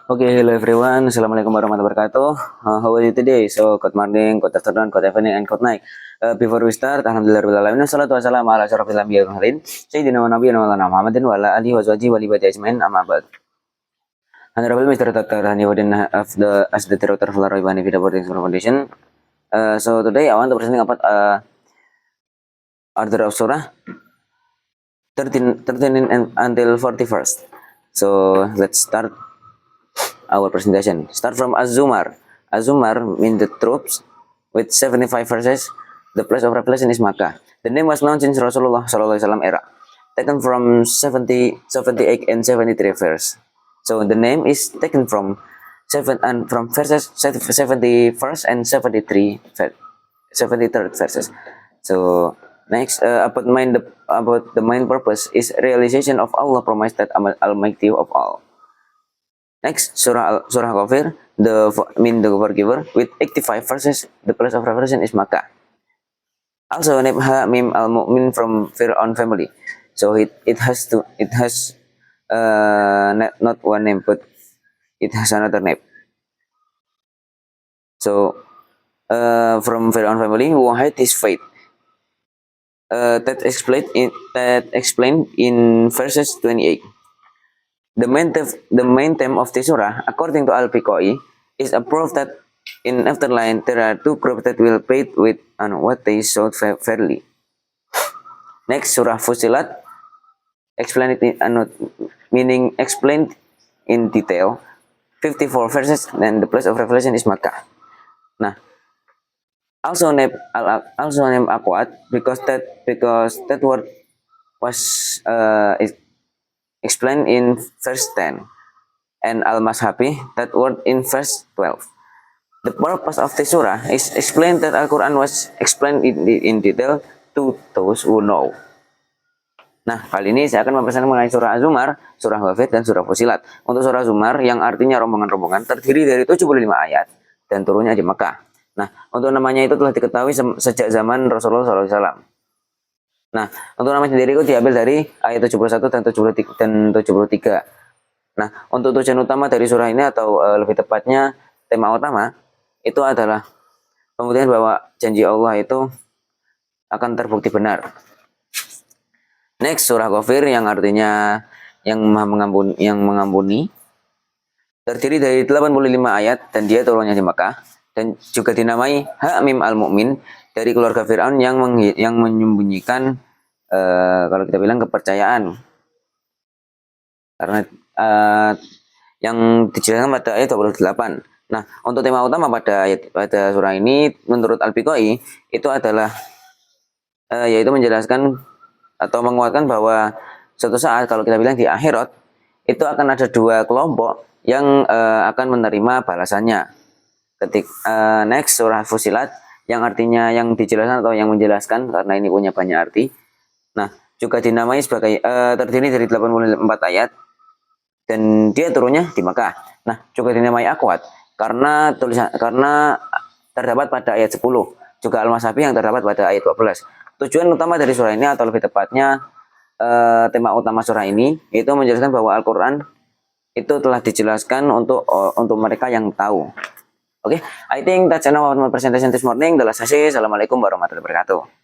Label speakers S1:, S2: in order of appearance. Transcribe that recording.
S1: Hello everyone. Assalamualaikum warahmatullahi wabarakatuh. How are you today? So, good morning, good afternoon, good evening, and good night. Before we start, alhamdulillahirabbil alamin. Wassalatu wassalamu ala asyrofil anbiya'i wal mursalin. Sayyidina wa nabiyyina maulana Muhammadin wa ala alihi wa sahbihi wa libati ajmain. Amma ba'd. Honorable Mr. Dr. Hanifuddin of the as the Director of Laroibani Vida Boarding School Foundation. So today I want to present about order of surah 13 until 41st. So let's start our presentation. Start from Az-Zumar. Az-Zumar means the troops with 75 verses. The place of revelation is Makkah. The name was known since Rasulullah SAW era, taken from 70, 78 and 73 verse. So the name is taken from verses 71st and 73rd verses. So next, about the main purpose is realization of Allah promise that Almighty of all. Next, Surah Ghafir, the forgiver, with 85 verses. The place of revelation is Makkah. Also, Nebha Mim al-Mu'min from Fir'aun family. So it has not one name, but it has another name. So from Fir'aun family who hid his faith. That explained in verses 28. The main theme of the surah, according to Al-Biqai, is a proof that in afterlife there are two groups that will pay with what they showed fairly. Next, Surah Fusilat, explained in detail, 54 verses, and the place of revelation is Makkah. Nah, also named Aqwat because that word was explained in verse 10, and Al-Mashabi, that word in verse 12. The purpose of the surah is explained that Al-Quran was explained in detail to those who know. Nah, kali ini saya akan mempresentasikan mengenai surah Az-Zumar, surah Ghafir, dan surah Fusilat. Untuk surah Az-Zumar yang artinya rombongan-rombongan terdiri dari 75 ayat dan turunnya di Mekah. Nah, untuk namanya itu telah diketahui sejak zaman Rasulullah SAW. Nah, untuk nama sendiri itu diambil dari ayat 71 dan 73. Nah, untuk tujuan utama dari surah ini atau lebih tepatnya tema utama itu adalah pembuktian bahwa janji Allah itu akan terbukti benar. Next, surah Ghafir yang artinya yang mengampuni terdiri dari 85 ayat dan dia turunnya di Makkah dan juga dinamai Ha-Mim al-Mu'min dari keluarga Fir'aun yang menyembunyikan kalau kita bilang kepercayaan, karena yang dijelaskan pada ayat 28. Nah, untuk tema utama pada surah ini menurut Al-Biqai itu adalah yaitu menjelaskan atau menguatkan bahwa suatu saat kalau kita bilang di akhirat itu akan ada dua kelompok yang akan menerima balasannya. Next, surah Fusilat yang artinya yang dijelaskan atau yang menjelaskan, karena ini punya banyak arti. Nah, juga dinamai sebagai terdiri dari 84 ayat dan dia turunnya di Makkah. Nah, juga dinamai Aqwat karena terdapat pada ayat 10, juga Al-Mashabi yang terdapat pada ayat 12. Tujuan utama dari surah ini atau lebih tepatnya tema utama surah ini itu menjelaskan bahwa Al-Qur'an itu telah dijelaskan untuk mereka yang tahu. Okay, I think that's enough of my presentation this morning. Assalamualaikum warahmatullahi wabarakatuh.